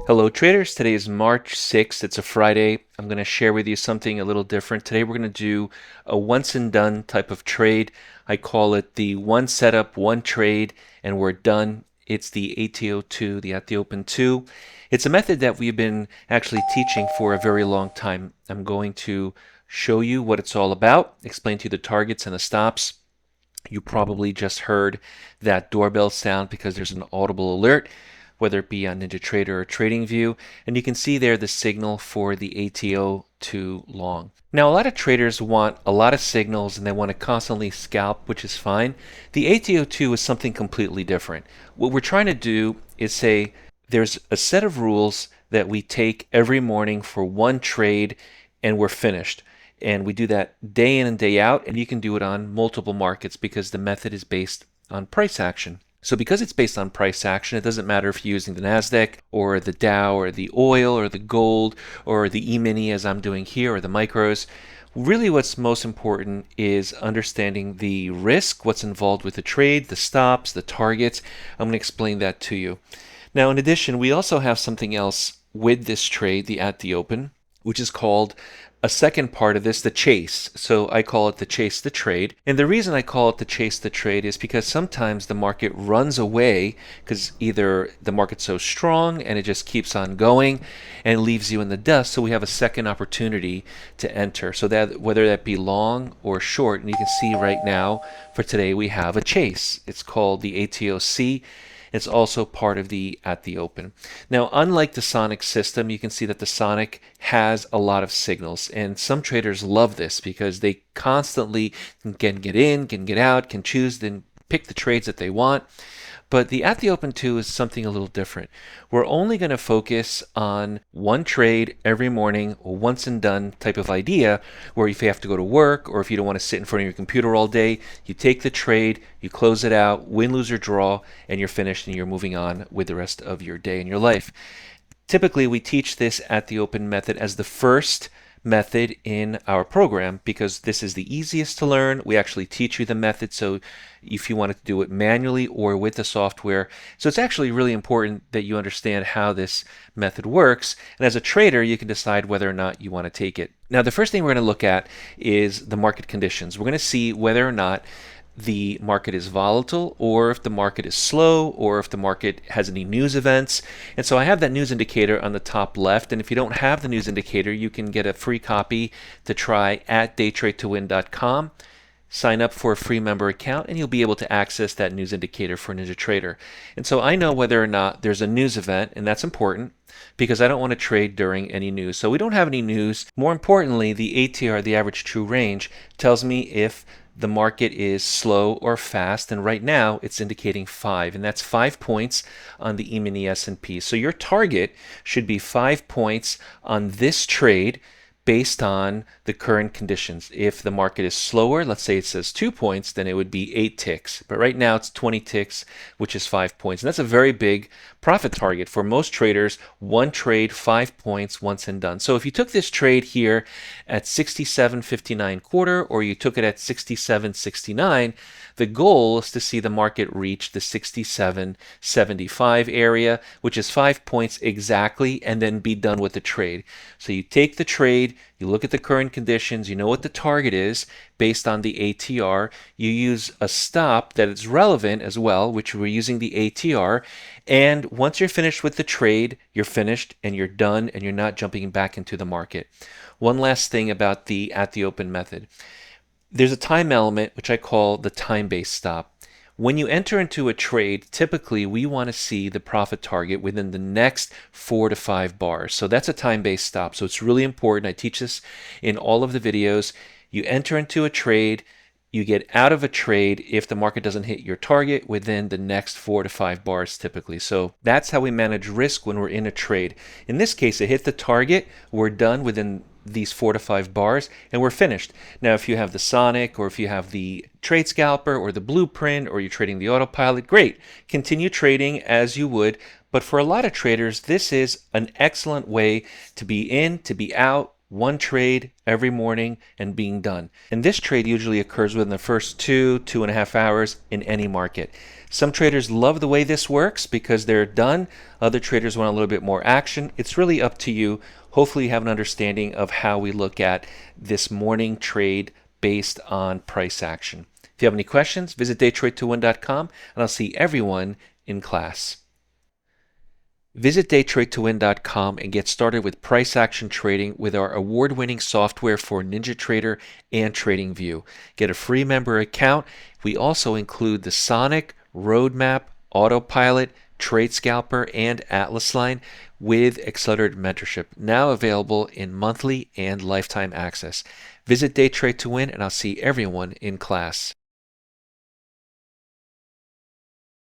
Hello traders, today is March 6th, it's a Friday. I'm going to share with you something a little different. Today we're going to do a once and done type of trade. I call it the one setup, one trade, and we're done. It's the ATO2, the at the open 2. It's a method that we've been actually teaching for a very long time. I'm going to show you what it's all about, explain to you the targets and the stops. You probably just heard that doorbell sound because there's an audible alert, whether it be on NinjaTrader or TradingView, and you can see there the signal for the ATO to long. Now, a lot of traders want a lot of signals and they want to constantly scalp, which is fine. The ATO2 is something completely different. What we're trying to do is say there's a set of rules that we take every morning for one trade and we're finished. And we do that day in and day out, and you can do it on multiple markets because the method is based on price action. So because it's based on price action, it doesn't matter if you're using the NASDAQ or the Dow or the oil or the gold or the E-mini as I'm doing here or the micros. Really what's most important is understanding the risk, what's involved with the trade, the stops, the targets. I'm going to explain that to you. Now in addition, we also have something else with this trade, the at the open, which is called a second part of this, the chase. So I call it the chase the trade. And the reason I call it the chase the trade is because sometimes the market runs away because either the market's so strong and it just keeps on going and leaves you in the dust. So we have a second opportunity to enter. So that whether that be long or short, and you can see right now for today we have a chase. It's called the ATOC. It's also part of the at the open. Now, unlike the Sonic system, you can see that the Sonic has a lot of signals, and some traders love this because they constantly can get in, can get out, can choose, then pick the trades that they want. But the at the open 2 is something a little different. We're only going to focus on one trade every morning, or once and done type of idea, where if you have to go to work or if you don't want to sit in front of your computer all day, you take the trade, you close it out, win, lose, or draw, and you're finished and you're moving on with the rest of your day and your life. Typically, we teach this at the open method as the first method in our program because this is the easiest to learn. We actually teach you the method, so if you wanted to do it manually or with the software. So it's actually really important that you understand how this method works, and as a trader you can decide whether or not you want to take it. Now the first thing we're going to look at is the market conditions. We're going to see whether or not the market is volatile, or if the market is slow, or if the market has any news events. And so I have that news indicator on the top left, and if you don't have the news indicator, you can get a free copy to try at daytradeToWin.com. Sign up for a free member account and you'll be able to access that news indicator for NinjaTrader. And so I know whether or not there's a news event, and that's important because I don't want to trade during any news. So we don't have any news. More importantly, the ATR, the average true range, tells me if the market is slow or fast, and right now it's indicating 5, and that's 5 points on the E-mini S&P. So your target should be 5 points on this trade based on the current conditions. If the market is slower, let's say it says 2 points, then it would be 8 ticks. But right now it's 20 ticks, which is 5 points. And that's a very big profit target for most traders. One trade, 5 points, once and done. So if you took this trade here at 67.59 quarter, or you took it at 67.69, the goal is to see the market reach the 67.75 area, which is 5 points exactly, and then be done with the trade. So you take the trade, you look at the current conditions, you know what the target is based on the ATR, you use a stop that is relevant as well, which we're using the ATR, and once you're finished with the trade, you're finished and you're done and you're not jumping back into the market. One last thing about the at the open method. There's a time element, which I call the time-based stop. When you enter into a trade, typically we want to see the profit target within the next 4 to 5 bars. So that's a time-based stop. So it's really important. I teach this in all of the videos. You enter into a trade, you get out of a trade if the market doesn't hit your target within the next 4 to 5 bars typically. So that's how we manage risk when we're in a trade. In this case, it hit the target, we're done within these 4 to 5 bars and we're finished. Now if you have the Sonic, or if you have the trade scalper or the blueprint, or you're trading the autopilot, great, continue trading as you would. But for a lot of traders, this is an excellent way to be in, to be out, one trade every morning and being done. And this trade usually occurs within the first 2.5 hours in any market. Some traders love the way this works because they're done. Other traders want a little bit more action. It's really up to you. Hopefully you have an understanding of how we look at this morning trade based on price action. If you have any questions, visit daytrade2win.com and I'll see everyone in class. Visit daytrade2win.com and get started with price action trading with our award-winning software for NinjaTrader and TradingView. Get a free member account. We also include the Sonic, Roadmap, Autopilot, Trade Scalper, and Atlas line with accelerated mentorship, now available in monthly and lifetime access. Visit Daytrade2Win and I'll see everyone in class.